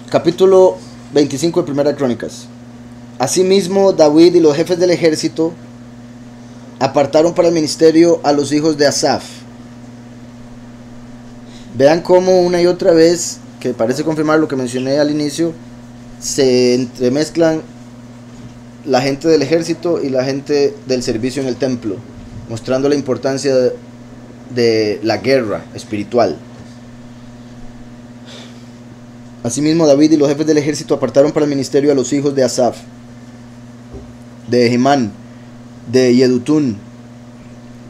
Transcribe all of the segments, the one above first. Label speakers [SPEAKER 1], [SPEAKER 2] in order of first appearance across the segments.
[SPEAKER 1] Capítulo 25 de Primera Crónicas. Asimismo, David y los jefes del ejército apartaron para el ministerio a los hijos de Asaf. Vean cómo una y otra vez, que parece confirmar lo que mencioné al inicio, se entremezclan la gente del ejército y la gente del servicio en el templo, mostrando la importancia de la guerra espiritual. Asimismo, David y los jefes del ejército apartaron para el ministerio a los hijos de Asaf, de Hemán, de Yedutún,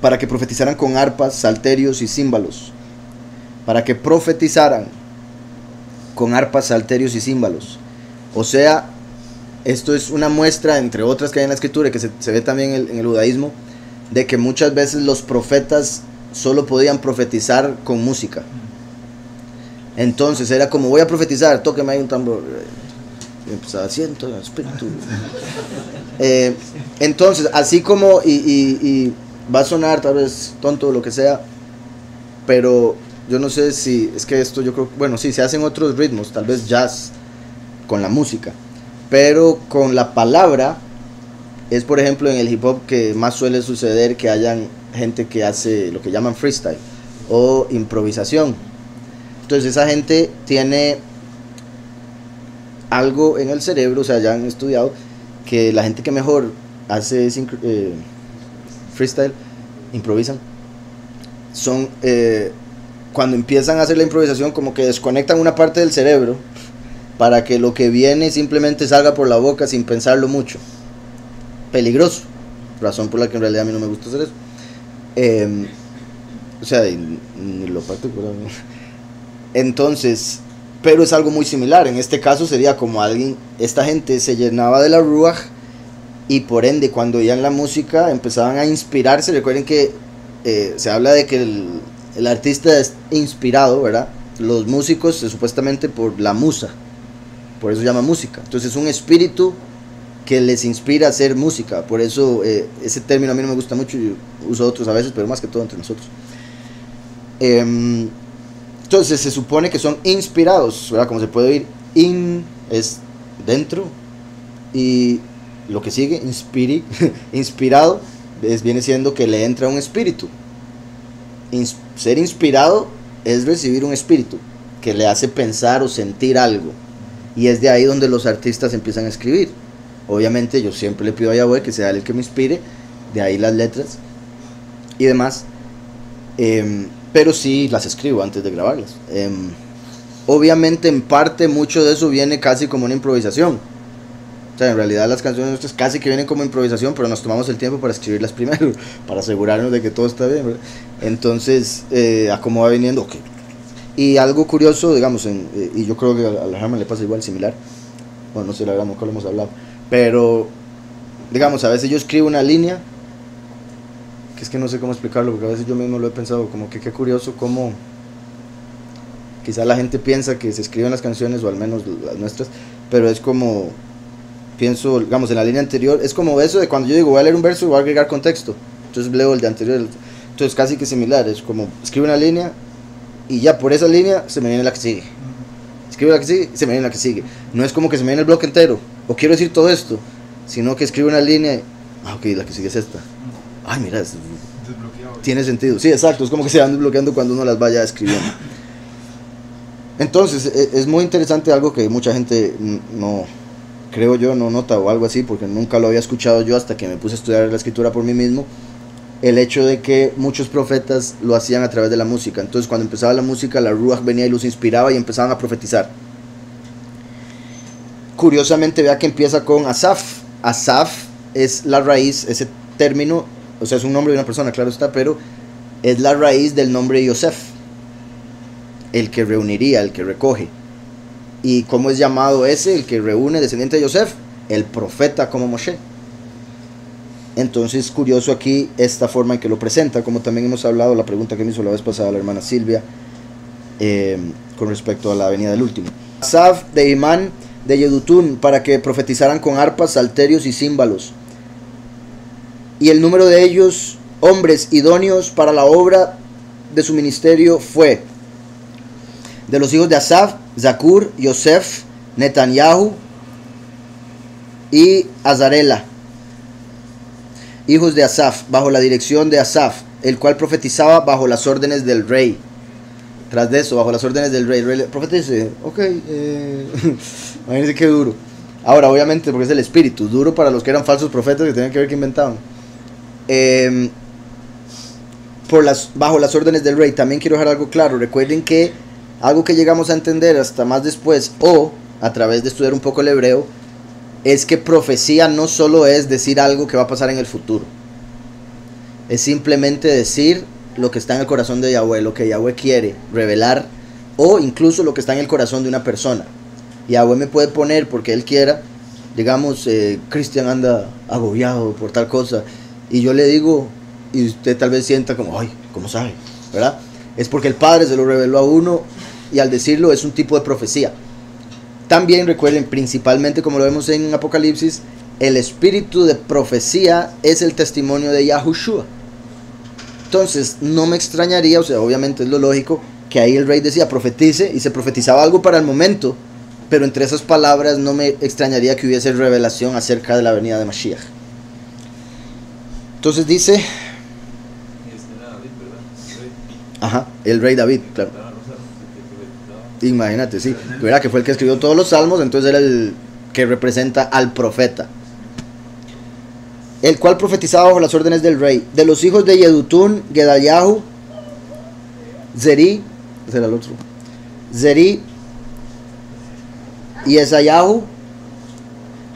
[SPEAKER 1] para que profetizaran con arpas, salterios y címbalos. Para que profetizaran con arpas, salterios y címbalos. O sea, esto es una muestra, entre otras que hay en la escritura, que se ve también en el judaísmo, de que muchas veces los profetas solo podían profetizar con música. Entonces era como, voy a profetizar, tóqueme ahí un tambor. Y empezaba, siento el espíritu. Entonces, así como, y va a sonar tal vez tonto o lo que sea, pero yo no sé si, es que esto yo creo, bueno, sí, se hacen otros ritmos, tal vez jazz, con la música, pero con la palabra, es por ejemplo en el hip hop que más suele suceder que hayan gente que hace lo que llaman freestyle, o improvisación. Entonces esa gente tiene algo en el cerebro, o sea, ya han estudiado que la gente que mejor hace freestyle, improvisan, son cuando empiezan a hacer la improvisación como que desconectan una parte del cerebro para que lo que viene simplemente salga por la boca sin pensarlo mucho. Peligroso, razón por la que en realidad a mí no me gusta hacer eso. O sea, ni lo particular. Entonces, pero es algo muy similar. En este caso sería como esta gente se llenaba de la ruaj y por ende cuando oían la música empezaban a inspirarse. Recuerden que se habla de que el artista es inspirado, ¿verdad? Los músicos supuestamente por la musa, por eso se llama música. Entonces es un espíritu que les inspira a hacer música. Por eso ese término a mí no me gusta mucho, yo uso otros a veces, pero más que todo entre nosotros. Entonces se supone que son inspirados, ¿verdad? Como se puede oír, es dentro, y lo que sigue, inspirado, viene siendo que le entra un espíritu. Ser inspirado es recibir un espíritu que le hace pensar o sentir algo, y es de ahí donde los artistas empiezan a escribir. Obviamente yo siempre le pido a Yahweh que sea él el que me inspire, de ahí las letras y demás, pero sí las escribo antes de grabarlas. Obviamente en parte mucho de eso viene casi como una improvisación. O sea, en realidad las canciones nuestras casi que vienen como improvisación, pero nos tomamos el tiempo para escribirlas primero, para asegurarnos de que todo está bien, ¿verdad? Entonces, a cómo va viniendo, okay. Y algo curioso, digamos, y yo creo que a la Harman le pasa igual, similar. Bueno, no sé, la verdad nunca lo hemos hablado, pero, digamos, a veces yo escribo una línea, que es que no sé cómo explicarlo, porque a veces yo mismo lo he pensado, como que qué curioso cómo quizá la gente piensa que se escriben las canciones, o al menos las nuestras, pero es como, pienso, digamos, en la línea anterior, es como eso de cuando yo digo voy a leer un verso y voy a agregar contexto, entonces leo el de anterior, entonces casi que similar, es como escribo una línea y ya por esa línea se me viene la que sigue, escribo la que sigue y se me viene la que sigue, no es como que se me viene el bloque entero, o quiero decir todo esto, sino que escribo una línea y, ok, la que sigue es esta, ay mira, tiene sentido, sí, exacto, es como que se van desbloqueando cuando uno las vaya escribiendo. Entonces es muy interesante, algo que mucha gente no, creo yo, no nota o algo así, porque nunca lo había escuchado yo hasta que me puse a estudiar la escritura por mí mismo, el hecho de que muchos profetas lo hacían a través de la música. Entonces cuando empezaba la música, la ruaj venía y los inspiraba y empezaban a profetizar. Curiosamente, vea que empieza con Asaf. Asaf es la raíz, ese término, o sea, es un nombre de una persona, claro está, pero es la raíz del nombre de Yosef, el que reuniría, el que recoge. ¿Y cómo es llamado ese, el que reúne, descendiente de Yosef? El profeta como Moshe. Entonces, curioso aquí esta forma en que lo presenta, como también hemos hablado, la pregunta que me hizo la vez pasada la hermana Silvia, con respecto a la venida del último. Asaf, de Hemán, de Yedutún, para que profetizaran con arpas, salterios y címbalos. Y el número de ellos, hombres idóneos para la obra de su ministerio, fue: de los hijos de Asaf, Zacur, Yosef, Netanyahu y Azarela, hijos de Asaf, bajo la dirección de Asaf, el cual profetizaba bajo las órdenes del rey. Tras de eso, bajo las órdenes del rey, profetice, ok, imagínense qué duro. Ahora, obviamente, porque es el espíritu, duro para los que eran falsos profetas que tenían que ver que inventaban. Bajo las órdenes del rey. También quiero dejar algo claro. Recuerden que algo que llegamos a entender hasta más después, o a través de estudiar un poco el hebreo, es que profecía no solo es decir algo que va a pasar en el futuro. Es simplemente decir lo que está en el corazón de Yahweh, lo que Yahweh quiere revelar, o incluso lo que está en el corazón de una persona. Yahweh me puede poner porque Él quiera, digamos, Cristian anda agobiado por tal cosa, y yo le digo, y usted tal vez sienta como, ay, ¿cómo sabe? ¿Verdad? Es porque el Padre se lo reveló a uno, y al decirlo es un tipo de profecía. También recuerden, principalmente como lo vemos en Apocalipsis, el espíritu de profecía es el testimonio de Yahushua. Entonces no me extrañaría, o sea, obviamente es lo lógico, que ahí el rey decía profetice, y se profetizaba algo para el momento, pero entre esas palabras no me extrañaría que hubiese revelación acerca de la venida de Mashiach. Entonces dice, ajá, el rey David, claro. Imagínate, sí, verá que fue el que escribió todos los salmos, entonces era el que representa al profeta, el cual profetizaba bajo las órdenes del rey. De los hijos de Yedutún, Gedaliahu, Zeri, ese era el otro, Zeri, Yesayahu,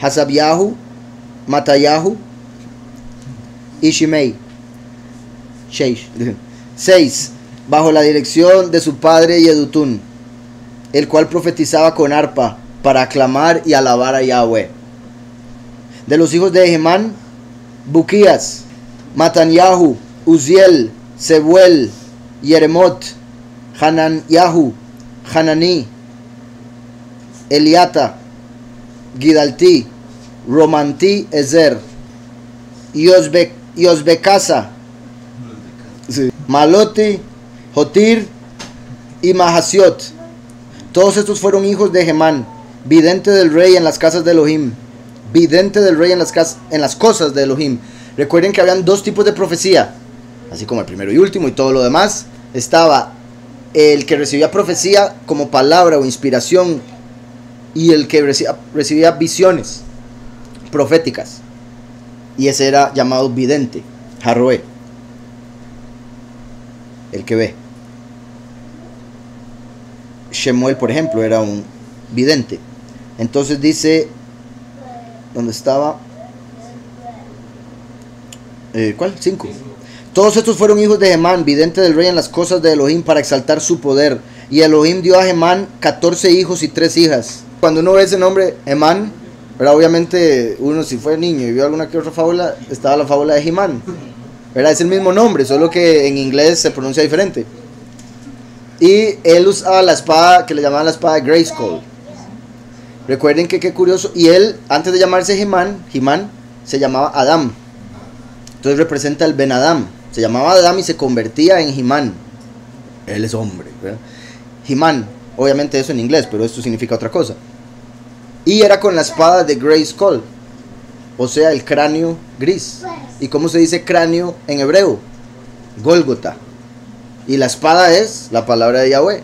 [SPEAKER 1] Hasabiahu, Matayahu y Shimei. 6. Bajo la dirección de su padre Yedutún, el cual profetizaba con arpa para aclamar y alabar a Yahweh. De los hijos de Hemán, Buquías, Matanyahu, Uziel, Sebuel, Yeremot, Hananyahu, Hananí, Eliata, Gidalti, Romanti, Ezer, Yosbekasa, sí, Maloti, Jotir y Mahasiot. Todos estos fueron hijos de Hemán, vidente del rey en las casas de Elohim. Vidente del rey en las cosas de Elohim. Recuerden que habían dos tipos de profecía, así como el primero y último y todo lo demás. Estaba el que recibía profecía como palabra o inspiración, y el que recibía visiones proféticas, y ese era llamado vidente, Harroé, el que ve. Shemuel, por ejemplo, era un vidente. Entonces dice, ¿dónde estaba? ¿Cuál? 5. Todos estos fueron hijos de Hemán, vidente del rey en las cosas de Elohim, para exaltar su poder. Y Elohim dio a Hemán 14 hijos y 3 hijas. Cuando uno ve ese nombre, Hemán, ¿verdad? Obviamente uno, si fue niño y vio alguna que otra fábula, estaba la fábula de Hemán, ¿verdad? Es el mismo nombre, solo que en inglés se pronuncia diferente. Y él usaba la espada que le llamaban la espada de Grayskull. Recuerden que qué curioso. Y él, antes de llamarse Hemán, se llamaba Adam. Entonces representa el Ben Adam. Se llamaba Adam y se convertía en Hemán. Él es hombre, ¿verdad? Hemán, obviamente eso en inglés, pero esto significa otra cosa. Y era con la espada de Grayskull, o sea, el cráneo gris. ¿Y cómo se dice cráneo en hebreo? Gólgota. Y la espada es la palabra de Yahweh.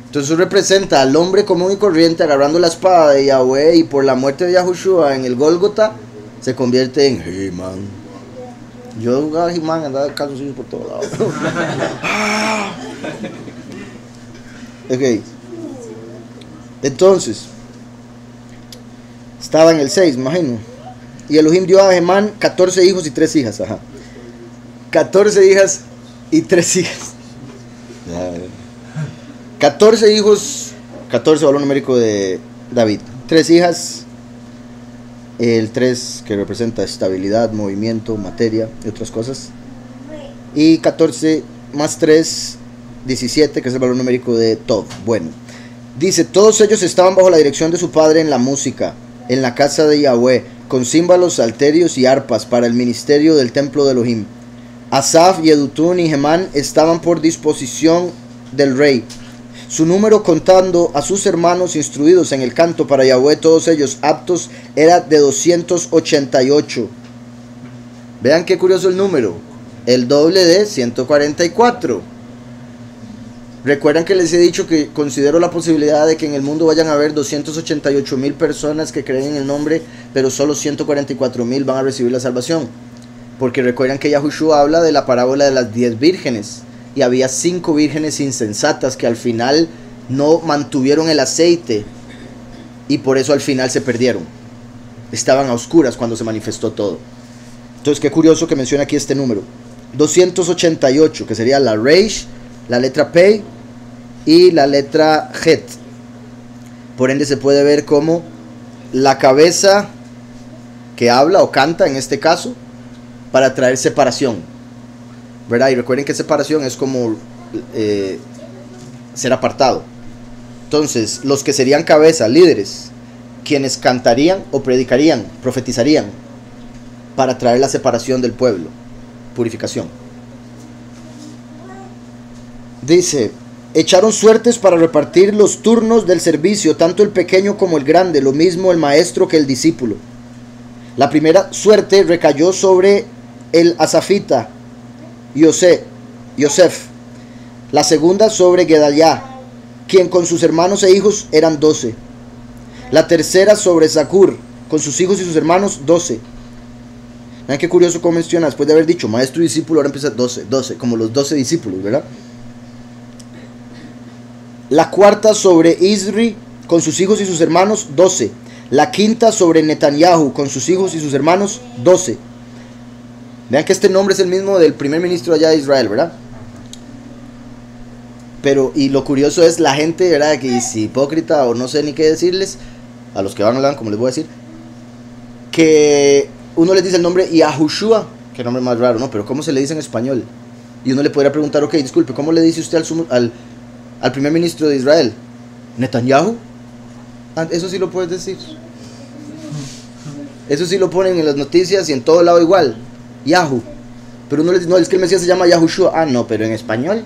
[SPEAKER 1] Entonces representa al hombre común y corriente agarrando la espada de Yahweh, y por la muerte de Yahushua en el Gólgota se convierte en Hemán. Yo jugaba a Hemán, andaba de calzoncillos por todos lados. Ok. Entonces estaba en el 6, imagino. Y Elohim dio a Hemán 14 hijos y 3 hijas. Ajá. 14 hijas y 3 hijas. 14 hijos, 14 valor numérico de David. 3 hijas. El 3 que representa estabilidad, movimiento, materia y otras cosas. Y 14 más 3, 17, que es el valor numérico de Tov. Bueno, dice, todos ellos estaban bajo la dirección de su padre en la música, en la casa de Yahweh, con címbalos, salterios y arpas para el ministerio del templo de Elohim. Asaf, Yedutún y Hemán estaban por disposición del rey. Su número, contando a sus hermanos instruidos en el canto para Yahweh, todos ellos aptos, era de 288. Vean qué curioso el número, el doble de 144. Recuerdan que les he dicho que considero la posibilidad de que en el mundo vayan a haber 288,000 personas que creen en el nombre, pero solo 144,000 van a recibir la salvación. Porque recuerdan que Yahushua habla de la parábola de las 10 vírgenes. Y había 5 vírgenes insensatas que al final no mantuvieron el aceite. Y por eso al final se perdieron. Estaban a oscuras cuando se manifestó todo. Entonces qué curioso que menciona aquí este número. 288, que sería la Reish, la letra Pei y la letra Het. Por ende se puede ver como la cabeza que habla o canta en este caso para traer separación, ¿verdad? Y recuerden que separación es como ser apartado. Entonces los que serían cabeza, líderes, quienes cantarían o predicarían, profetizarían para traer la separación del pueblo, purificación. Dice: echaron suertes para repartir los turnos del servicio, tanto el pequeño como el grande, lo mismo el maestro que el discípulo. La primera suerte recayó sobre el asafita Yosef, la segunda sobre Gedaliah, quien con sus hermanos e hijos eran 12. La tercera sobre Zacur, con sus hijos y sus hermanos 12. Vean qué curioso cómo menciona, después de haber dicho maestro y discípulo, ahora empieza 12, como los 12 discípulos, ¿verdad? La cuarta sobre Isri, con sus hijos y sus hermanos 12. La quinta sobre Netanyahu, con sus hijos y sus hermanos 12. Vean que este nombre es el mismo del primer ministro allá de Israel, ¿verdad? Pero, y lo curioso es la gente, ¿verdad? Que es hipócrita o no sé ni qué decirles, a los que van a hablar, como les voy a decir, que uno les dice el nombre Yahushua, que nombre más raro, ¿no? Pero ¿cómo se le dice en español? Y uno le podría preguntar, ok, disculpe, ¿cómo le dice usted al primer ministro de Israel? ¿Netanyahu? Eso sí lo puedes decir. Eso sí lo ponen en las noticias y en todo lado igual. Yahu. Pero uno le dice, no, es que el Mesías se llama Yahushua. Ah, no, pero en español.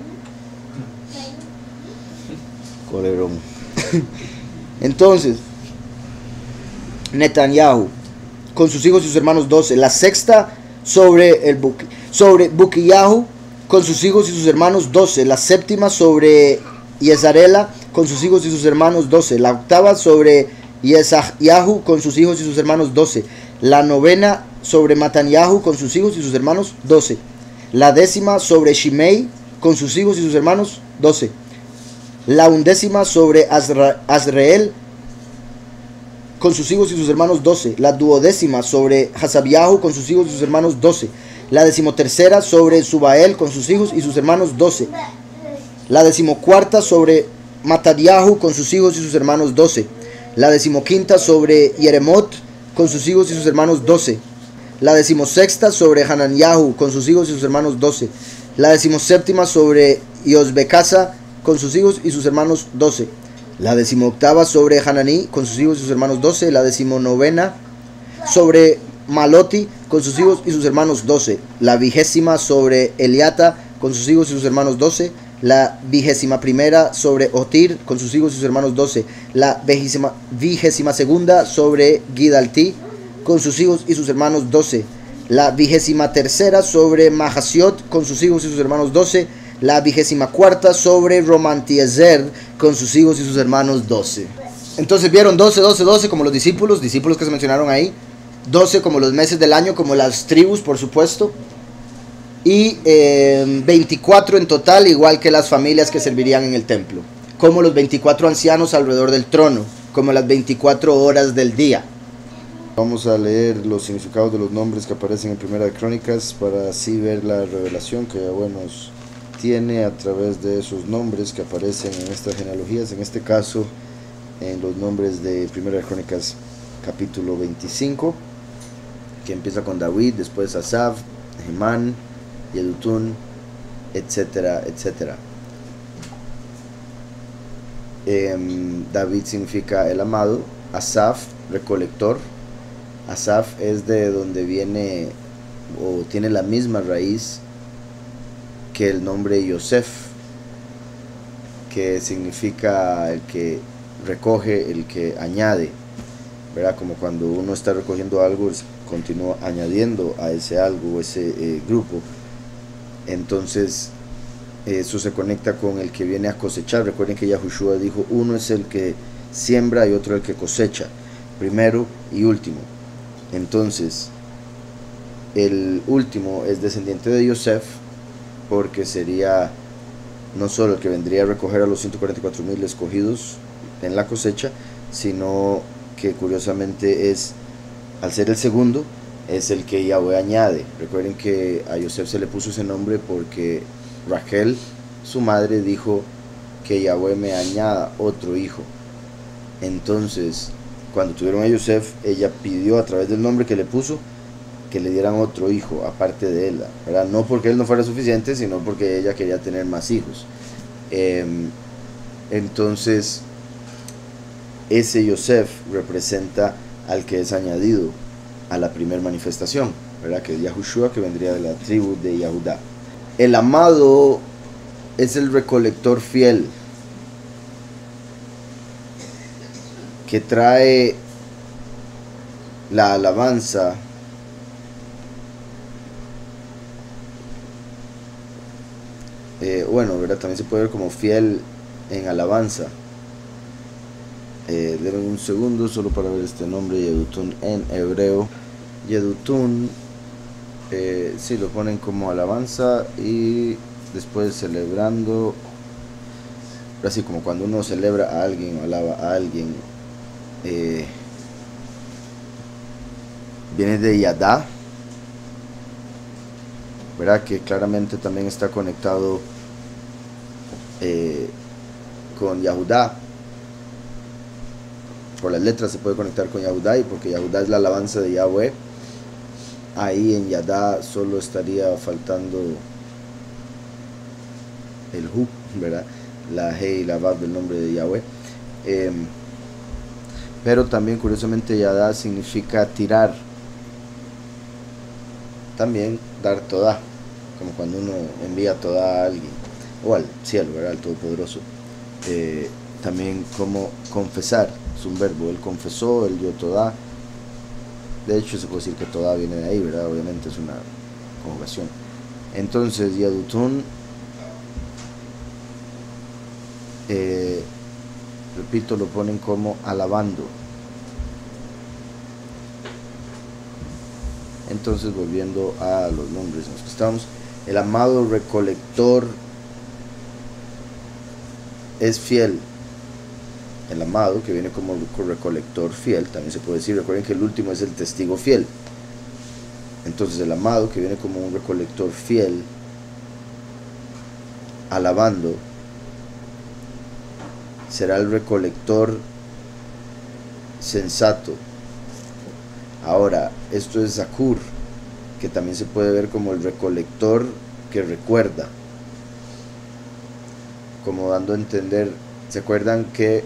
[SPEAKER 1] Colebrón. Entonces, Netanyahu, con sus hijos y sus hermanos 12. La sexta sobre Bukiyahu, con sus hijos y sus hermanos 12. La séptima sobre Yesarela, con sus hijos y sus hermanos 12. La octava sobre Yesahyahu, con sus hijos y sus hermanos 12. La novena sobre Matanyahu, con sus hijos y sus hermanos 12. La décima sobre Shimei, con sus hijos y sus hermanos 12. La undécima sobre Azreel, con sus hijos y sus hermanos 12. La duodécima sobre Hasabiahu, con sus hijos y sus hermanos 12. La decimotercera sobre Subael, con sus hijos y sus hermanos 12. La decimocuarta sobre Matadiahu, con sus hijos y sus hermanos 12. La decimoquinta sobre Yeremot, con sus hijos y sus hermanos 12. La decimosexta sobre Hananyahu, con sus hijos y sus hermanos 12. La decimoséptima sobre Yosbekasa, con sus hijos y sus hermanos 12. La decimoctava sobre Hananí, con sus hijos y sus hermanos 12. La decimonovena sobre Maloti, con sus hijos y sus hermanos 12. La vigésima sobre Eliata, con sus hijos y sus hermanos 12. La vigésima primera sobre Otir, con sus hijos y sus hermanos 12. La vigésima segunda sobre Gidalti, con sus hijos y sus hermanos 12. La vigésima tercera sobre Mahasiot, con sus hijos y sus hermanos 12. La vigésima cuarta sobre Romantiezer, con sus hijos y sus hermanos 12. Entonces vieron 12, 12, 12 como los discípulos que se mencionaron ahí. 12 como los meses del año, como las tribus, por supuesto. Y 24 en total, igual que las familias que servirían en el templo. Como los 24 ancianos alrededor del trono, como las 24 horas del día. Vamos a leer los significados de los nombres que aparecen en Primera de Crónicas para así ver la revelación que Yahweh nos tiene a través de esos nombres que aparecen en estas genealogías, en este caso en los nombres de Primera de Crónicas capítulo 25, que empieza con David, después Asaf, Hemán, Yedutun, etcétera, etcétera. David significa el amado, Asaf, recolector. Asaf es de donde viene o tiene la misma raíz que el nombre Yosef, que significa el que recoge, el que añade, ¿verdad? Como cuando uno está recogiendo algo, continúa añadiendo a ese algo, ese grupo. Entonces eso se conecta con el que viene a cosechar. Recuerden que Yahushua dijo, uno es el que siembra y otro el que cosecha, primero y último. Entonces el último es descendiente de Yosef, porque sería no solo el que vendría a recoger a los 144,000 escogidos en la cosecha, sino que curiosamente es, al ser el segundo, es el que Yahweh añade. Recuerden que a Yosef se le puso ese nombre porque Rachel, su madre, dijo que Yahweh me añada otro hijo. Entonces, cuando tuvieron a Yosef, ella pidió a través del nombre que le puso que le dieran otro hijo aparte de él, ¿verdad? No porque él no fuera suficiente, sino porque ella quería tener más hijos. Entonces ese Yosef representa al que es añadido a la primera manifestación, ¿verdad? Que es Yahushua, que vendría de la tribu de Yahudá. El amado es el recolector fiel que trae la alabanza bueno, ¿verdad? También se puede ver como fiel en alabanza. Denme un segundo solo para ver este nombre, Yedutun en hebreo. Yedutun, sí, lo ponen como alabanza y después celebrando, así como cuando uno celebra a alguien o alaba a alguien. Viene de Yadá, ¿verdad? Que claramente también está conectado con Yahudá. Por las letras se puede conectar con Yahudá, y porque Yahudá es la alabanza de Yahweh, ahí en Yadá solo estaría faltando el Hu, ¿verdad? La He y la Vav del nombre de Yahweh. Pero también curiosamente Yadá significa tirar, también dar toda, como cuando uno envía toda a alguien o al cielo, ¿verdad? Al Todopoderoso. También como confesar, es un verbo, él confesó, él dio toda. De hecho se puede decir que toda viene de ahí, ¿verdad? Obviamente es una conjugación. Entonces Yadutun, repito, lo ponen como alabando. Entonces, volviendo a los nombres en los que estamos, el amado recolector es fiel. El amado, que viene como recolector fiel, también se puede decir. Recuerden que el último es el testigo fiel. Entonces el amado, que viene como un recolector fiel, alabando, será el recolector sensato. Ahora, esto es Zakur, que también se puede ver como el recolector que recuerda, como dando a entender. ¿Se acuerdan que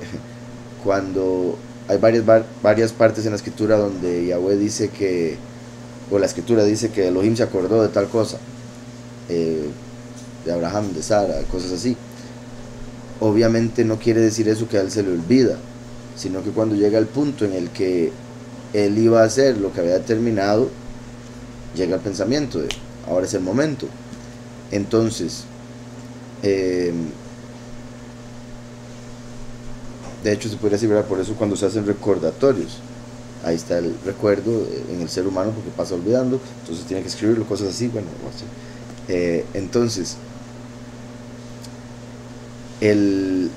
[SPEAKER 1] cuando hay varias partes en la escritura donde Yahweh dice que, o la escritura dice que Elohim se acordó de tal cosa, de Abraham, de Sara, cosas así? Obviamente no quiere decir eso que a él se le olvida, sino que cuando llega el punto en el que él iba a hacer lo que había determinado, llega el pensamiento de ahora es el momento. Entonces de hecho se podría decir, ¿verdad? Por eso cuando se hacen recordatorios, ahí está el recuerdo en el ser humano, porque pasa olvidando, entonces tiene que escribirlo, cosas así. Bueno, entonces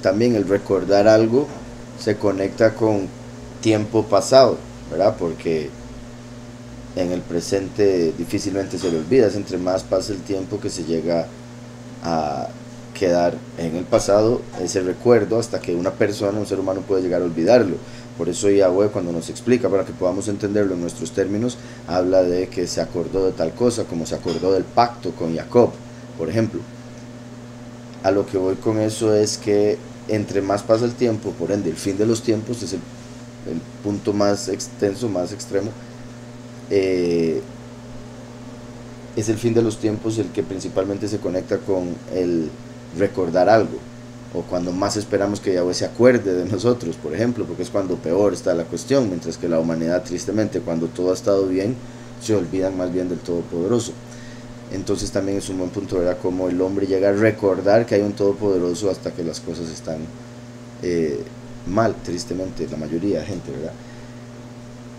[SPEAKER 1] también el recordar algo se conecta con tiempo pasado, ¿verdad? Porque en el presente difícilmente se le olvida, es entre más pasa el tiempo que se llega a quedar en el pasado ese recuerdo, hasta que una persona, un ser humano, puede llegar a olvidarlo. Por eso Yahweh, cuando nos explica, para que podamos entenderlo en nuestros términos, habla de que se acordó de tal cosa, como se acordó del pacto con Jacob, por ejemplo. A lo que voy con eso es que entre más pasa el tiempo, por ende el fin de los tiempos es el punto más extenso, más extremo, es el fin de los tiempos el que principalmente se conecta con el recordar algo. o cuando más esperamos que Yahweh se acuerde de nosotros, por ejemplo, porque es cuando peor está la cuestión, mientras que la humanidad, tristemente, cuando todo ha estado bien, se olvidan más bien del Todopoderoso. Entonces también es un buen punto, ¿verdad? Como el hombre llega a recordar que hay un Todopoderoso hasta que las cosas están mal, tristemente, la mayoría de gente, ¿verdad?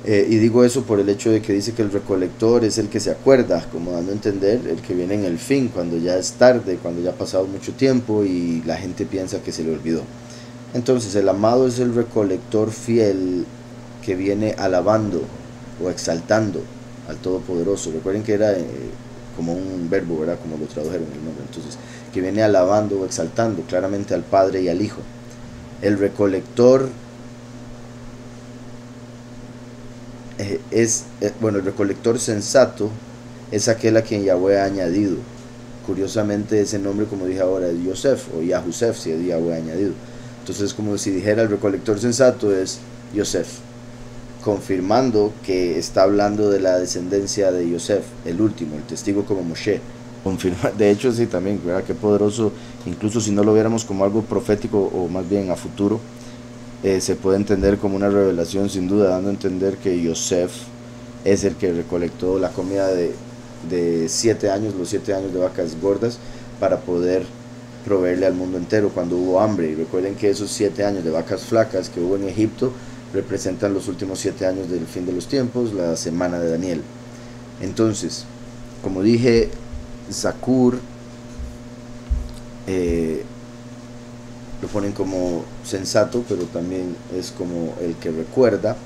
[SPEAKER 1] Y digo eso por el hecho de que dice que el recolector es el que se acuerda, como dando a entender el que viene en el fin, cuando ya es tarde, cuando ya ha pasado mucho tiempo y la gente piensa que se le olvidó. Entonces el amado es el recolector fiel que viene alabando o exaltando al Todopoderoso. Recuerden que era como un verbo, ¿verdad? Como lo tradujeron el nombre. Entonces, que viene alabando o exaltando claramente al Padre y al Hijo. El recolector el recolector sensato es aquel a quien Yahweh ha añadido. Curiosamente ese nombre, como dije ahora, es Yosef o Yahusef, si es Yahweh añadido. Entonces es como si dijera el recolector sensato es Yosef, confirmando que está hablando de la descendencia de Yosef, el último, el testigo como Moshe. De hecho sí, también, ¿verdad? Qué poderoso, incluso si no lo viéramos como algo profético o más bien a futuro, se puede entender como una revelación sin duda, dando a entender que Yosef es el que recolectó la comida de 7 años, los 7 años de vacas gordas, para poder proveerle al mundo entero cuando hubo hambre. Y recuerden que esos 7 años de vacas flacas que hubo en Egipto representan los últimos 7 años del fin de los tiempos, la semana de Daniel. Entonces, como dije, Zakur lo ponen como sensato, pero también es como el que recuerda.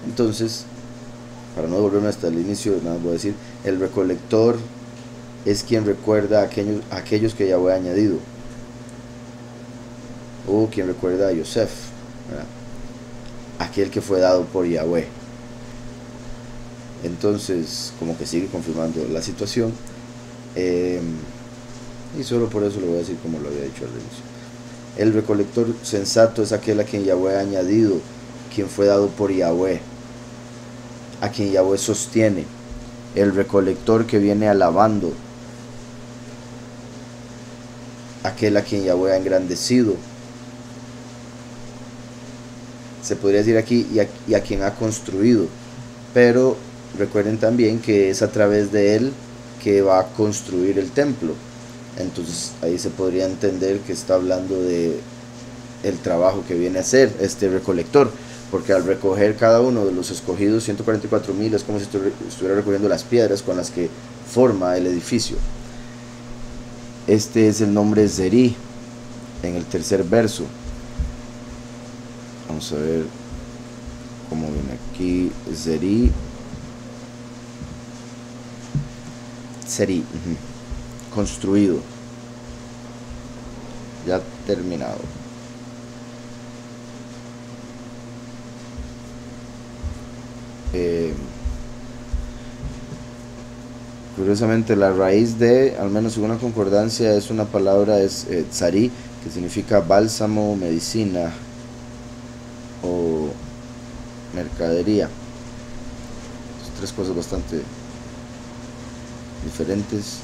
[SPEAKER 1] Entonces, para no devolverme hasta el inicio, nada voy a decir, el recolector es quien recuerda a aquellos que Yahweh ha añadido, o quien recuerda a Yosef, ¿verdad? Aquel que fue dado por Yahweh. Entonces, como que sigue confirmando la situación, y solo por eso lo voy a decir como lo había dicho al inicio. El recolector sensato es aquel a quien Yahweh ha añadido, quien fue dado por Yahweh, a quien Yahweh sostiene. El recolector que viene alabando, aquel a quien Yahweh ha engrandecido. Se podría decir aquí, y a quien ha construido. Pero recuerden también que es a través de él que va a construir el templo. Entonces ahí se podría entender que está hablando de el trabajo que viene a hacer este recolector, porque al recoger cada uno de los escogidos 144,000 es como si estuviera recogiendo las piedras con las que forma el edificio. Este es el nombre Zerí en el tercer verso. Vamos a ver cómo viene aquí. Zerí, construido, ya terminado. Curiosamente la raíz de, al menos según una concordancia, es una palabra, es tzari, que significa bálsamo, medicina o mercadería. Son 3 cosas bastante diferentes,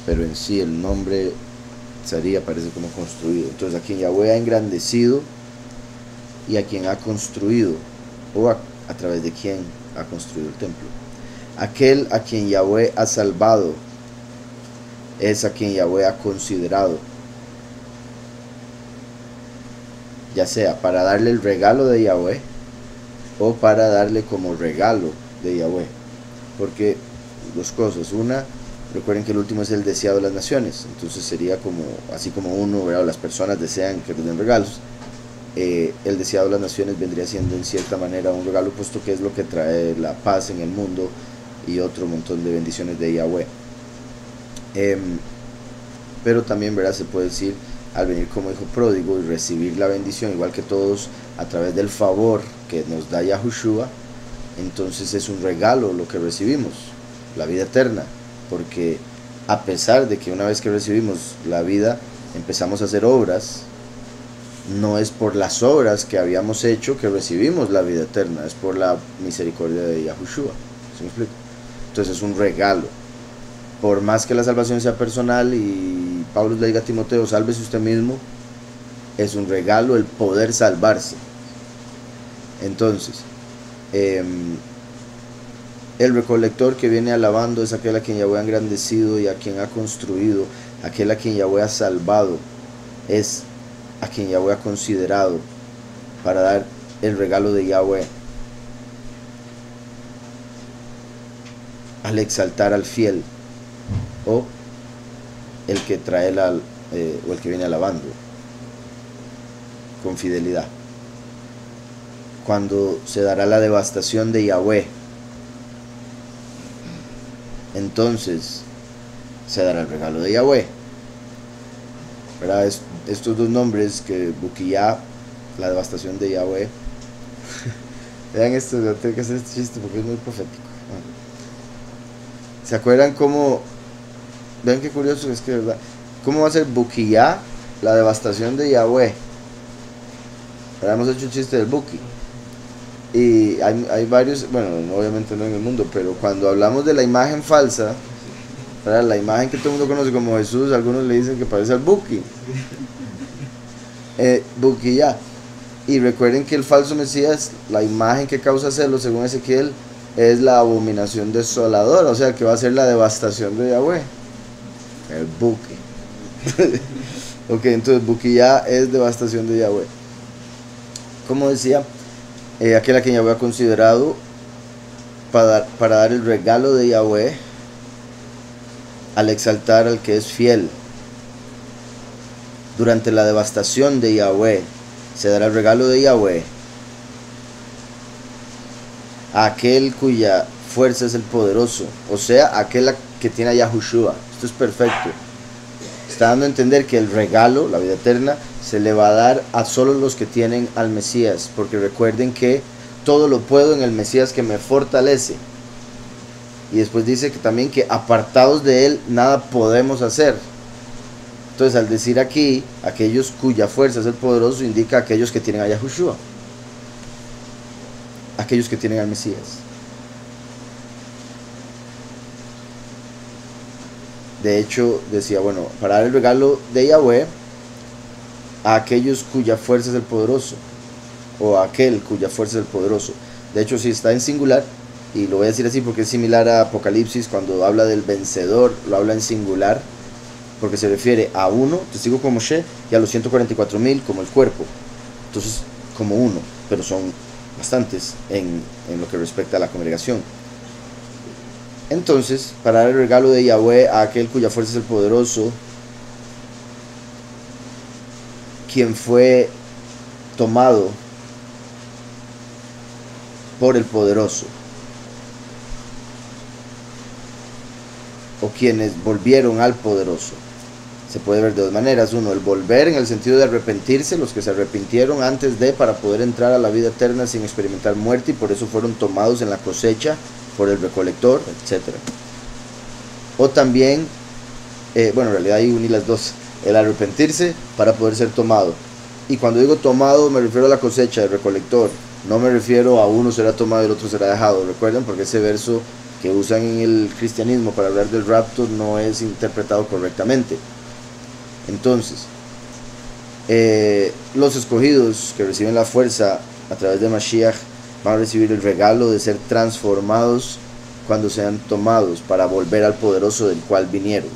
[SPEAKER 1] pero en sí el nombre tzari aparece como construido. Entonces a quien Yahweh ha engrandecido y a quien ha construido, o a través de quien ha construido el templo. Aquel a quien Yahweh ha salvado es a quien Yahweh ha considerado, ya sea para darle el regalo de Yahweh o para darle como regalo de Yahweh. Porque 2 cosas. Una, recuerden que el último es el deseado de las naciones. Entonces sería como, así como uno, ¿verdad? Las personas desean que les den regalos. El deseado de las naciones vendría siendo en cierta manera un regalo, puesto que es lo que trae la paz en el mundo y otro montón de bendiciones de Yahweh. Pero también, ¿verdad? Se puede decir, al venir como hijo pródigo y recibir la bendición, igual que todos, a través del favor que nos da Yahushua, entonces es un regalo lo que recibimos, la vida eterna, porque a pesar de que una vez que recibimos la vida, empezamos a hacer obras, no es por las obras que habíamos hecho que recibimos la vida eterna, es por la misericordia de Yahushua. ¿Sí me explico? Entonces es un regalo. por más que la salvación sea personal y Pablo le diga a Timoteo, sálvese usted mismo, es un regalo el poder salvarse. Entonces, el recolector que viene alabando es aquel a quien Yahweh ha engrandecido y a quien ha construido, aquel a quien Yahweh ha salvado, es a quien Yahweh ha considerado para dar el regalo de Yahweh al exaltar al fiel, o el que trae o el que viene alabando con fidelidad. Cuando se dará la devastación de Yahweh, entonces se dará el regalo de Yahweh, ¿verdad? Estos dos nombres, que Buquiyá, la devastación de Yahweh. Vean esto, tengo que hacer este chiste porque es muy profético. ¿Se acuerdan cómo? Vean qué curioso es que, ¿verdad? ¿Cómo va a ser Buquiyá, la devastación de Yahweh? Ahora hemos hecho un chiste del Buki. Y hay varios, bueno, obviamente no en el mundo, pero cuando hablamos de la imagen falsa, ¿verdad? La imagen que todo el mundo conoce como Jesús, algunos le dicen que parece al Buki. Buquiyá. Y recuerden que el falso Mesías, la imagen que causa celos, según Ezequiel, es la abominación desoladora, o sea, que va a ser la devastación de Yahweh. El Buki. Ok, entonces Buquiyá es devastación de Yahweh. Como decía, aquel a quien Yahweh ha considerado para dar el regalo de Yahweh al exaltar al que es fiel. Durante la devastación de Yahweh se dará el regalo de Yahweh a aquel cuya fuerza es el poderoso, o sea, aquel que tiene a Yahushua. Esto es perfecto. Está dando a entender que el regalo, la vida eterna, se le va a dar a solo los que tienen al Mesías, porque recuerden que todo lo puedo en el Mesías que me fortalece. Y después dice que también que apartados de él nada podemos hacer. Entonces, al decir aquí aquellos cuya fuerza es el poderoso, indica a aquellos que tienen a Yahushua, aquellos que tienen al Mesías. De hecho, decía, bueno, para dar el regalo de Yahweh a aquellos cuya fuerza es el poderoso, o a aquel cuya fuerza es el poderoso. De hecho, si está en singular, y lo voy a decir así porque es similar a Apocalipsis, cuando habla del vencedor, lo habla en singular, porque se refiere a uno, testigo como Moshe, y a los 144,000 como el cuerpo. Entonces, como uno, pero son bastantes en lo que respecta a la congregación. Entonces, para dar el regalo de Yahweh a aquel cuya fuerza es el poderoso, quien fue tomado por el poderoso, o quienes volvieron al poderoso. Se puede ver de dos maneras. Uno, el volver en el sentido de arrepentirse, los que se arrepintieron antes de, para poder entrar a la vida eterna sin experimentar muerte, y por eso fueron tomados en la cosecha por el recolector, etc. O también, bueno, en realidad hay uní las dos, el arrepentirse para poder ser tomado. Y cuando digo tomado me refiero a la cosecha del recolector, no me refiero a uno será tomado y el otro será dejado. Recuerden, porque ese verso que usan en el cristianismo para hablar del rapto no es interpretado correctamente. Entonces, los escogidos que reciben la fuerza a través de Mashiach van a recibir el regalo de ser transformados cuando sean tomados para volver al poderoso del cual vinieron.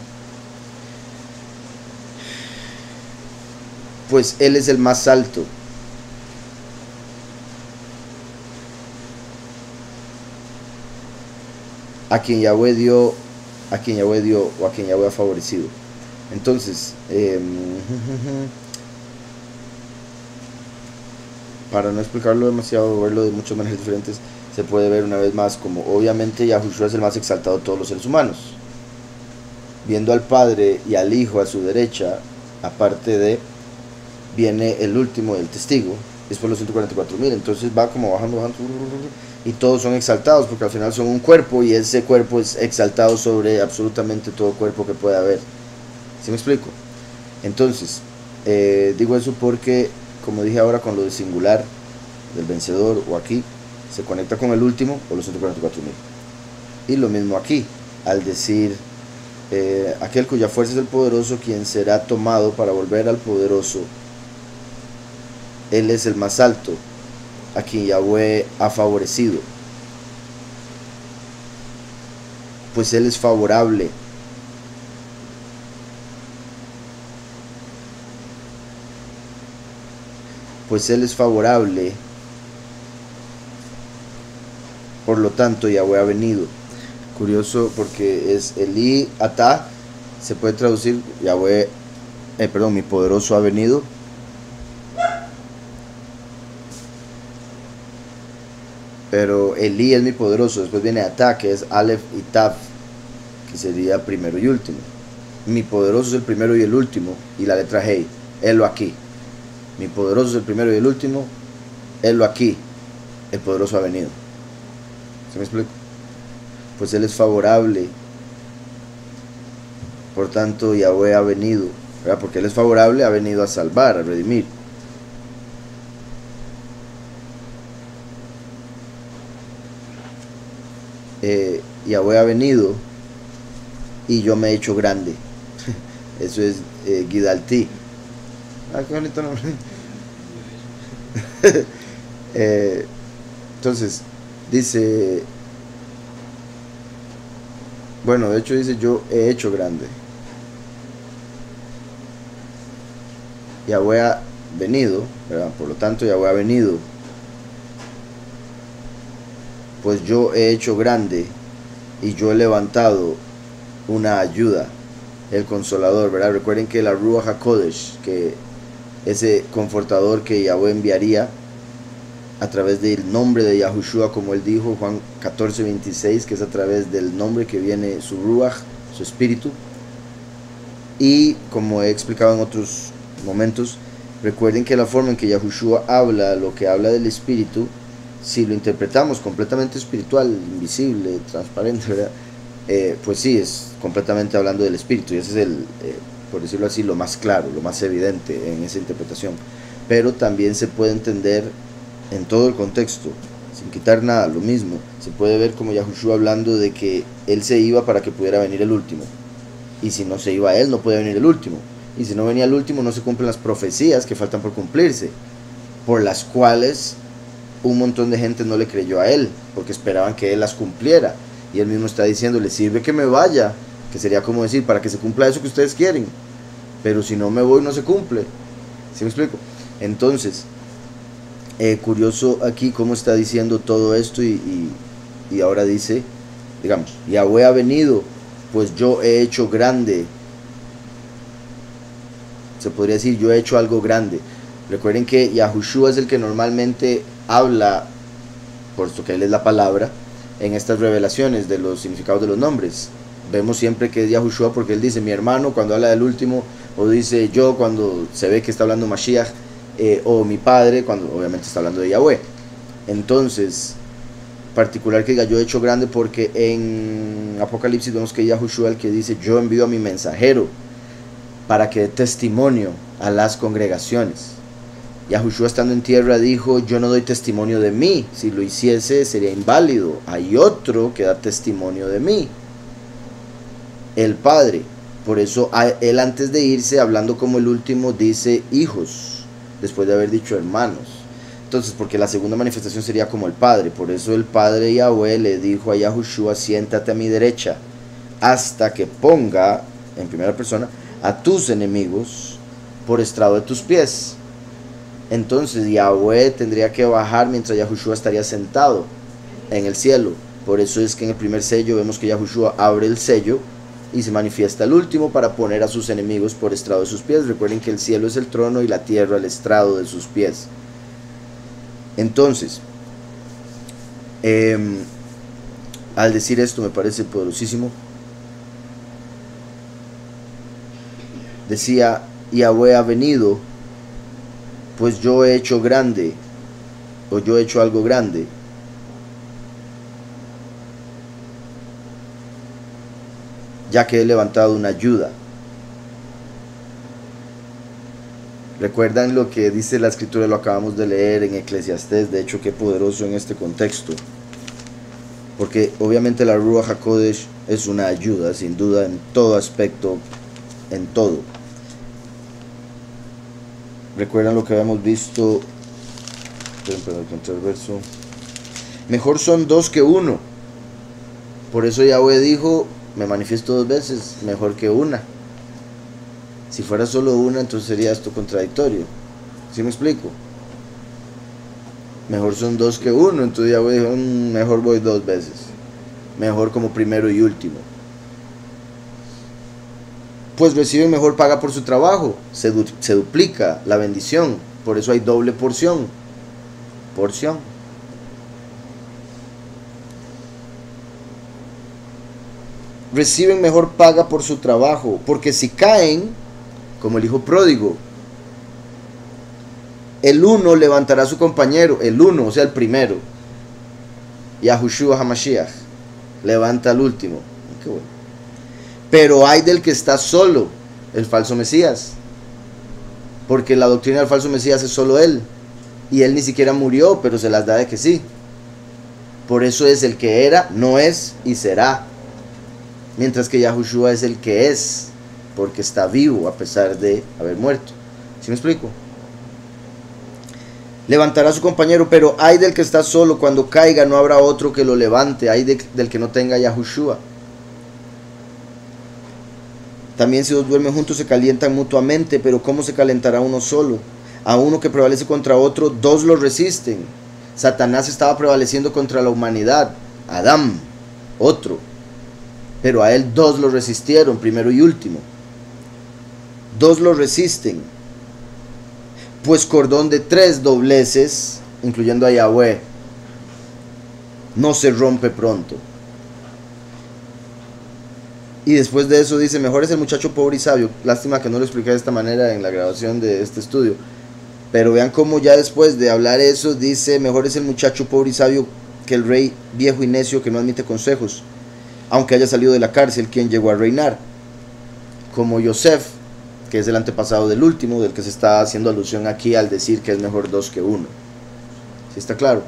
[SPEAKER 1] Pues Él es el más alto. A quien Yahweh dio, o a quien Yahweh ha favorecido. Entonces, para no explicarlo demasiado, verlo de muchas maneras diferentes, se puede ver una vez más como obviamente Yahushua es el más exaltado de todos los seres humanos, viendo al Padre y al Hijo a su derecha, aparte de, viene el último, el testigo, después los 144,000, entonces va como bajando, y todos son exaltados, porque al final son un cuerpo, y ese cuerpo es exaltado sobre absolutamente todo cuerpo que pueda haber. ¿Sí me explico? Entonces, digo eso porque, como dije ahora con lo de singular, del vencedor, o aquí, se conecta con el último, o los 144,000. Y lo mismo aquí, al decir aquel cuya fuerza es el poderoso, quien será tomado para volver al poderoso. Él es el más alto, a quien Yahweh ha favorecido, pues Él es favorable. Pues Él es favorable, por lo tanto Yahweh ha venido. Curioso porque es Eli Atá, se puede traducir Yahweh, mi poderoso ha venido. Pero Eli es mi poderoso, después viene Atá, que es Aleph y Tav, que sería primero y último. Mi poderoso es el primero y el último, y la letra Hei, Él aquí. Mi poderoso es el primero y el último, Él aquí, el poderoso ha venido. ¿Se me explico? Pues Él es favorable, por tanto Yahweh ha venido, ¿verdad? Porque Él es favorable, ha venido a salvar, a redimir. Yahweh ha venido y yo me he hecho grande. Eso es Gidalti. Qué bonito nombre. Entonces dice, bueno, de hecho dice yo he hecho grande. Yahweh ha venido, ¿verdad? Por lo tanto Yahweh ha venido, pues yo he hecho grande y yo he levantado una ayuda, el consolador, ¿verdad? Recuerden que la Ruach HaKodesh, que ese confortador que Yahweh enviaría a través del nombre de Yahushua, como él dijo, Juan 14:26, que es a través del nombre que viene su Ruach, su espíritu. Y como he explicado en otros momentos, recuerden que la forma en que Yahushua habla, lo que habla del espíritu, si lo interpretamos completamente espiritual, invisible, transparente, ¿verdad? Pues sí, es completamente hablando del espíritu, y ese es el, por decirlo así, lo más claro, lo más evidente en esa interpretación. Pero también se puede entender en todo el contexto, sin quitar nada, lo mismo. Se puede ver como Yahushua hablando de que Él se iba para que pudiera venir el último, y si no se iba Él, no puede venir el último, y si no venía el último, no se cumplen las profecías que faltan por cumplirse, por las cuales un montón de gente no le creyó a Él, porque esperaban que Él las cumpliera. Y Él mismo está diciendo, le sirve que me vaya, que sería como decir, para que se cumpla eso que ustedes quieren, pero si no me voy no se cumple. ¿Sí me explico? Entonces, curioso aquí cómo está diciendo todo esto, y ahora dice, digamos, Yahweh ha venido, pues yo he hecho grande. Se podría decir, yo he hecho algo grande. Recuerden que Yahushua es el que normalmente habla, puesto que Él es la palabra, en estas revelaciones de los significados de los nombres. Vemos siempre que es Yahushua porque Él dice mi hermano cuando habla del último, o dice yo cuando se ve que está hablando Mashiach, o mi padre cuando obviamente está hablando de Yahweh. Entonces, particular que diga yo he hecho grande, porque en Apocalipsis vemos que Yahushua el que dice yo envío a mi mensajero para que dé testimonio a las congregaciones. Yahushua estando en tierra dijo, yo no doy testimonio de mí, si lo hiciese sería inválido, hay otro que da testimonio de mí, el Padre. Por eso él antes de irse, hablando como el último, dice hijos, después de haber dicho hermanos. Entonces, porque la segunda manifestación sería como el Padre, por eso el Padre Yahweh le dijo a Yahushua, siéntate a mi derecha, hasta que ponga, en primera persona, a tus enemigos por estrado de tus pies. Entonces Yahweh tendría que bajar mientras Yahushua estaría sentado en el cielo. Por eso es que en el primer sello vemos que Yahushua abre el sello y se manifiesta el último para poner a sus enemigos por estrado de sus pies. Recuerden que el cielo es el trono y la tierra el estrado de sus pies. Entonces, al decir esto me parece poderosísimo. Decía, Yahweh ha venido, pues yo he hecho grande, o yo he hecho algo grande. Ya que he levantado una ayuda. ¿Recuerdan lo que dice la escritura? Lo acabamos de leer en Eclesiastés. De hecho, qué poderoso en este contexto. Porque obviamente la Ruach HaKodesh es una ayuda, sin duda, en todo aspecto, en todo. ¿Recuerdan lo que habíamos visto? Esperen, encontrar el verso. Mejor son dos que uno. Por eso Yahweh dijo, me manifiesto dos veces, mejor que una. Si fuera solo una, entonces sería esto contradictorio. ¿Sí me explico? Mejor son dos que uno, entonces Yahweh dijo, mejor voy dos veces. Mejor como primero y último. Pues reciben mejor paga por su trabajo, se duplica la bendición, por eso hay doble porción. Reciben mejor paga por su trabajo, porque si caen, como el hijo pródigo, el uno levantará a su compañero, el uno, o sea, el primero. Yahushua HaMashiach levanta al último. Qué bueno. Pero hay del que está solo, el falso Mesías, porque la doctrina del falso Mesías es solo él, y él ni siquiera murió, pero se las da de que sí. Por eso es el que era, no es y será, mientras que Yahushua es el que es, porque está vivo a pesar de haber muerto. ¿Sí me explico? Levantará a su compañero, pero hay del que está solo, cuando caiga no habrá otro que lo levante, hay del que no tenga Yahushua. También si dos duermen juntos se calientan mutuamente, pero ¿cómo se calentará uno solo? A uno que prevalece contra otro, dos lo resisten. Satanás estaba prevaleciendo contra la humanidad, Adán, otro, pero a él dos lo resistieron, primero y último. Dos lo resisten. Pues cordón de tres dobleces, incluyendo a Yahweh, no se rompe pronto. Y después de eso dice, mejor es el muchacho pobre y sabio. Lástima que no lo expliqué de esta manera en la grabación de este estudio. Pero vean cómo ya después de hablar eso, dice, mejor es el muchacho pobre y sabio que el rey viejo y necio que no admite consejos, aunque haya salido de la cárcel, quien llegó a reinar. Como Yosef, que es el antepasado del último, del que se está haciendo alusión aquí al decir que es mejor dos que uno. ¿Sí está claro?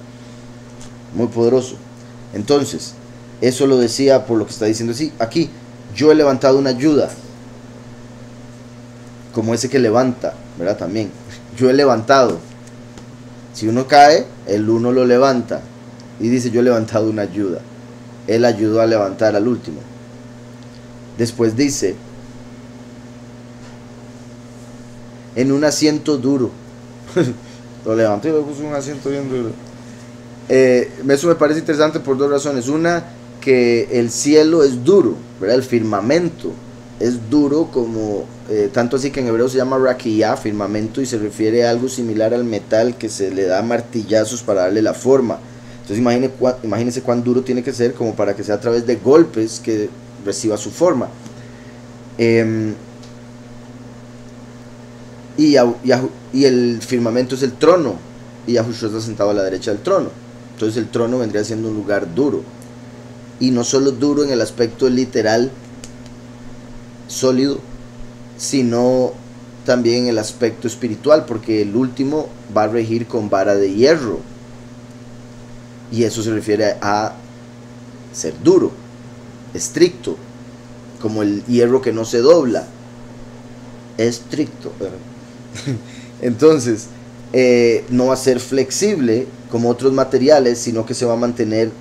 [SPEAKER 1] Muy poderoso. Entonces, eso lo decía por lo que está diciendo aquí. Yo he levantado una ayuda, como ese que levanta, ¿verdad? También. Yo he levantado. Si uno cae, el uno lo levanta. Y dice, yo he levantado una ayuda. Él ayudó a levantar al último. Después dice, en un asiento duro. Lo levantó y le puso un asiento bien duro. Eso me parece interesante por dos razones. Una, que el cielo es duro, ¿verdad? El firmamento es duro, como tanto así que en hebreo se llama raquiyá, firmamento, y se refiere a algo similar al metal que se le da martillazos para darle la forma. Entonces imagínense cuán duro tiene que ser como para que sea a través de golpes que reciba su forma. Y el firmamento es el trono, y Yahushua está sentado a la derecha del trono. Entonces el trono vendría siendo un lugar duro, y no solo duro en el aspecto literal, sólido, sino también en el aspecto espiritual, porque el último va a regir con vara de hierro, y eso se refiere a ser duro, estricto, como el hierro que no se dobla, estricto. Entonces no va a ser flexible como otros materiales, sino que se va a mantener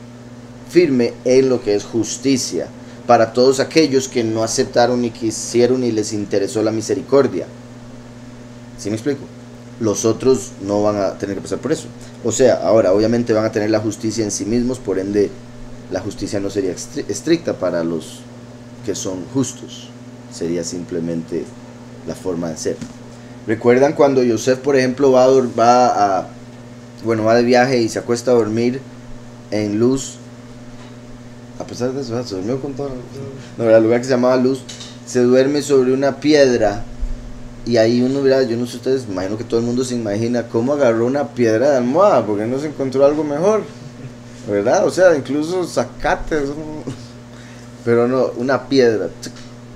[SPEAKER 1] firme en lo que es justicia para todos aquellos que no aceptaron ni quisieron ni les interesó la misericordia. ¿Sí me explico? Los otros no van a tener que pasar por eso. O sea, ahora obviamente van a tener la justicia en sí mismos, por ende la justicia no sería estricta para los que son justos, sería simplemente la forma de ser. ¿Recuerdan cuando Yosef, por ejemplo, va de viaje y se acuesta a dormir en Luz? A pesar de eso, se durmió con todo. No, el lugar que se llamaba Luz, se duerme sobre una piedra. Y ahí uno, mira, yo no sé ustedes, imagino que todo el mundo se imagina cómo agarró una piedra de almohada, porque no se encontró algo mejor, ¿verdad? O sea, incluso zacates, pero no, una piedra.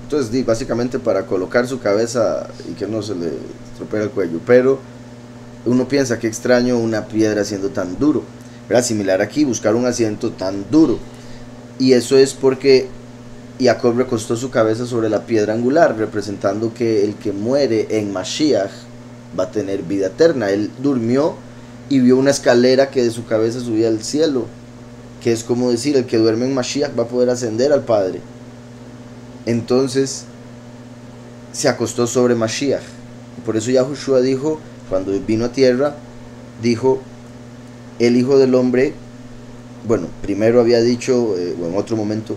[SPEAKER 1] Entonces, básicamente para colocar su cabeza y que no se le estropee el cuello. Pero uno piensa que extraño una piedra siendo tan duro, ¿verdad? Similar aquí, buscar un asiento tan duro. Y eso es porque Jacob recostó su cabeza sobre la piedra angular, representando que el que muere en Mashiach va a tener vida eterna. Él durmió y vio una escalera que de su cabeza subía al cielo, que es como decir, el que duerme en Mashiach va a poder ascender al Padre. Entonces se acostó sobre Mashiach. Por eso Yahushua dijo, cuando vino a tierra, dijo, el Hijo del Hombre, bueno, primero había dicho, o en otro momento,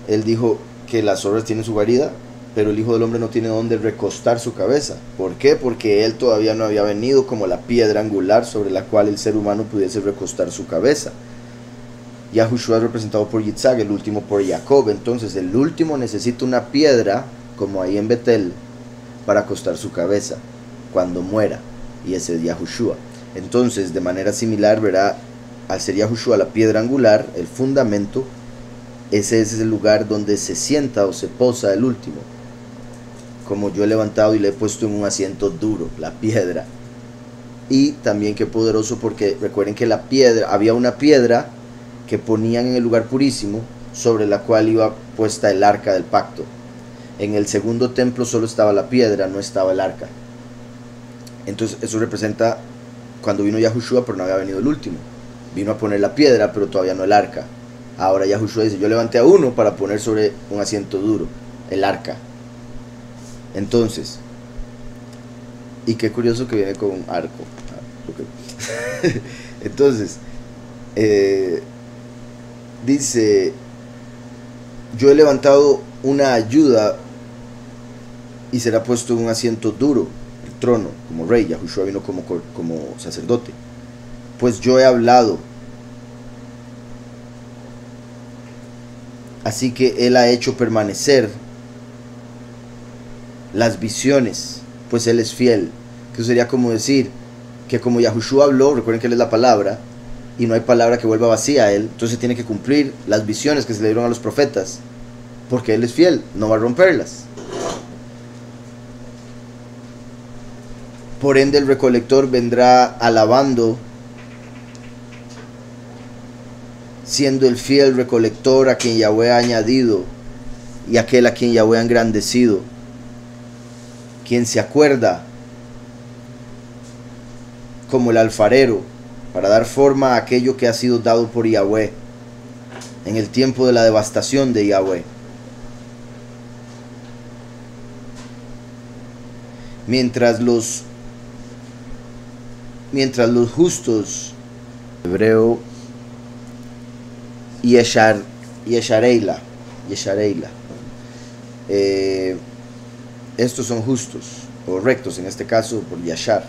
[SPEAKER 1] él dijo que las zorras tienen su guarida, pero el Hijo del Hombre no tiene donde recostar su cabeza. ¿Por qué? Porque él todavía no había venido como la piedra angular sobre la cual el ser humano pudiese recostar su cabeza. Yahushua es representado por Yitzhak, el último por Jacob. Entonces el último necesita una piedra, como ahí en Betel, para acostar su cabeza cuando muera, y ese es Yahushua. Entonces, de manera similar, verá, al ser Yahushua la piedra angular, el fundamento, ese es el lugar donde se sienta o se posa el último. Como yo he levantado y le he puesto en un asiento duro, la piedra. Y también qué poderoso, porque recuerden que la piedra, había una piedra que ponían en el lugar purísimo, sobre la cual iba puesta el arca del pacto. En el segundo templo solo estaba la piedra, no estaba el arca. Entonces eso representa cuando vino Yahushua, pero no había venido el último. Vino a poner la piedra, pero todavía no el arca. Ahora Yahushua dice, yo levanté a uno para poner sobre un asiento duro, el arca. Entonces, y qué curioso que viene con un arco. Okay. Entonces, dice, yo he levantado una ayuda y será puesto en un asiento duro, el trono, como rey. Yahushua vino como sacerdote. Pues yo he hablado. Así que él ha hecho permanecer las visiones, pues él es fiel. Que eso sería como decir que como Yahushua habló, recuerden que él es la palabra, y no hay palabra que vuelva vacía a él, entonces tiene que cumplir las visiones que se le dieron a los profetas, porque él es fiel, no va a romperlas. Por ende el recolector vendrá alabando, siendo el fiel recolector a quien Yahweh ha añadido y aquel a quien Yahweh ha engrandecido, quien se acuerda como el alfarero para dar forma a aquello que ha sido dado por Yahweh en el tiempo de la devastación de Yahweh. Mientras los justos, hebreo, Yeshareila, estos son justos o rectos, en este caso por Yashar.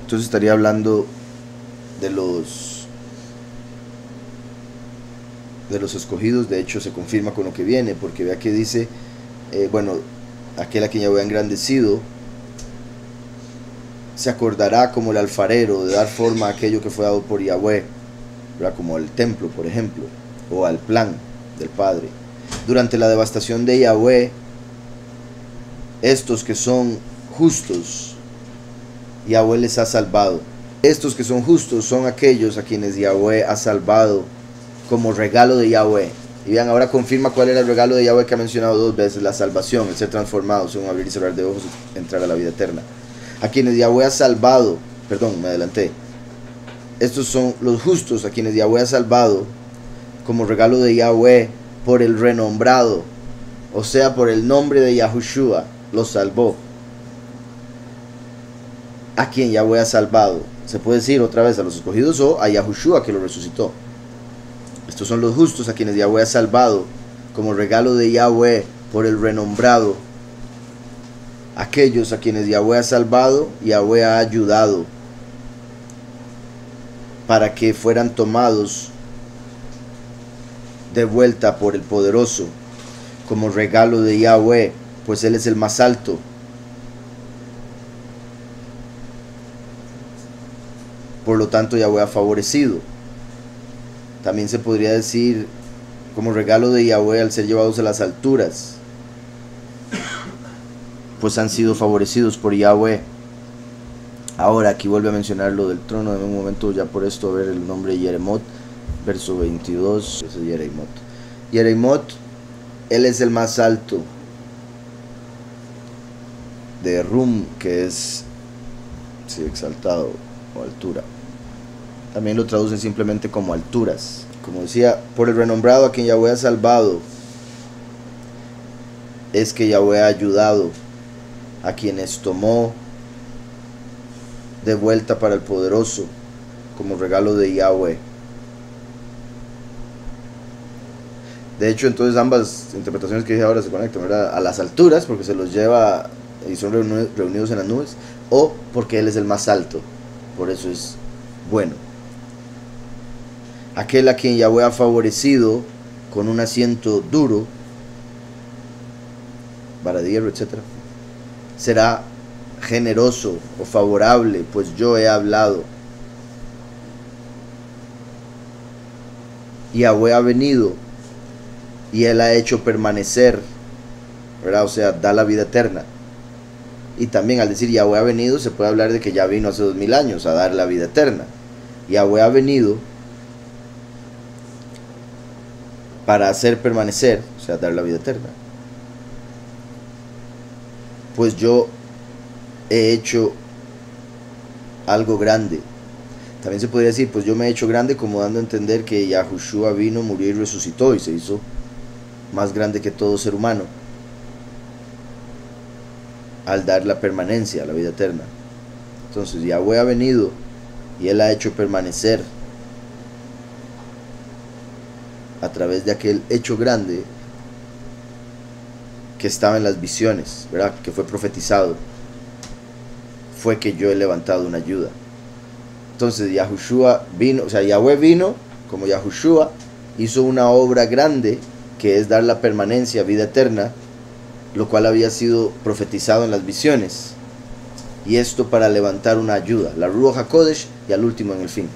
[SPEAKER 1] Entonces estaría hablando de los escogidos. De hecho se confirma con lo que viene, porque vea que dice, bueno, aquel a quien Yahweh ha engrandecido se acordará como el alfarero de dar forma a aquello que fue dado por Yahweh, ¿verdad? Como el templo, por ejemplo, o al plan del Padre. Durante la devastación de Yahweh, estos que son justos, Yahweh les ha salvado. Estos que son justos son aquellos a quienes Yahweh ha salvado como regalo de Yahweh. Y vean, ahora confirma cuál era el regalo de Yahweh que ha mencionado dos veces: la salvación, el ser transformados, un abrir y cerrar de ojos, entrar a la vida eterna. A quienes Yahweh ha salvado, perdón, me adelanté. Estos son los justos a quienes Yahweh ha salvado como regalo de Yahweh por el renombrado, o sea, por el nombre de Yahushua, los salvó. A quien Yahweh ha salvado, se puede decir otra vez a los escogidos o a Yahushua que lo resucitó. Estos son los justos a quienes Yahweh ha salvado como regalo de Yahweh por el renombrado. Aquellos a quienes Yahweh ha salvado, Yahweh ha ayudado para que fueran tomados de vuelta por el poderoso como regalo de Yahweh, pues él es el más alto. Por lo tanto, Yahweh ha favorecido. También se podría decir como regalo de Yahweh al ser llevados a las alturas, pues han sido favorecidos por Yahweh. Ahora aquí vuelve a mencionar lo del trono. En un momento ya por esto ver el nombre de Yeremot, verso 22. Ese es Yeremot. Yeremot, él es el más alto de Rum, que es sí, exaltado o altura. También lo traducen simplemente como alturas. Como decía, por el renombrado a quien Yahweh ha salvado, es que Yahweh ha ayudado a quienes tomó de vuelta para el poderoso como regalo de Yahweh. De hecho, entonces ambas interpretaciones que dije ahora se conectan, ¿verdad? A las alturas, porque se los lleva y son reunidos en las nubes, o porque Él es el más alto, por eso es bueno. Aquel a quien Yahweh ha favorecido con un asiento duro, vara de hierro, etc., será generoso o favorable, pues yo he hablado. Yahweh ha venido y Él ha hecho permanecer, ¿verdad? O sea, da la vida eterna. Y también al decir Yahweh ha venido, se puede hablar de que ya vino hace 2000 años a dar la vida eterna. Yahweh ha venido para hacer permanecer, o sea, dar la vida eterna. Pues yo he hecho algo grande. También se podría decir, pues yo me he hecho grande, como dando a entender que Yahushua vino, murió y resucitó y se hizo más grande que todo ser humano al dar la permanencia, la vida eterna. Entonces Yahweh ha venido y Él ha hecho permanecer a través de aquel hecho grande que estaba en las visiones, ¿verdad? Que fue profetizado. Fue que yo he levantado una ayuda. Entonces Yahushua vino, o sea, Yahweh vino como Yahushua, hizo una obra grande que es dar la permanencia, vida eterna, lo cual había sido profetizado en las visiones. Y esto para levantar una ayuda, la Ruach HaKodesh, y al último en el fin.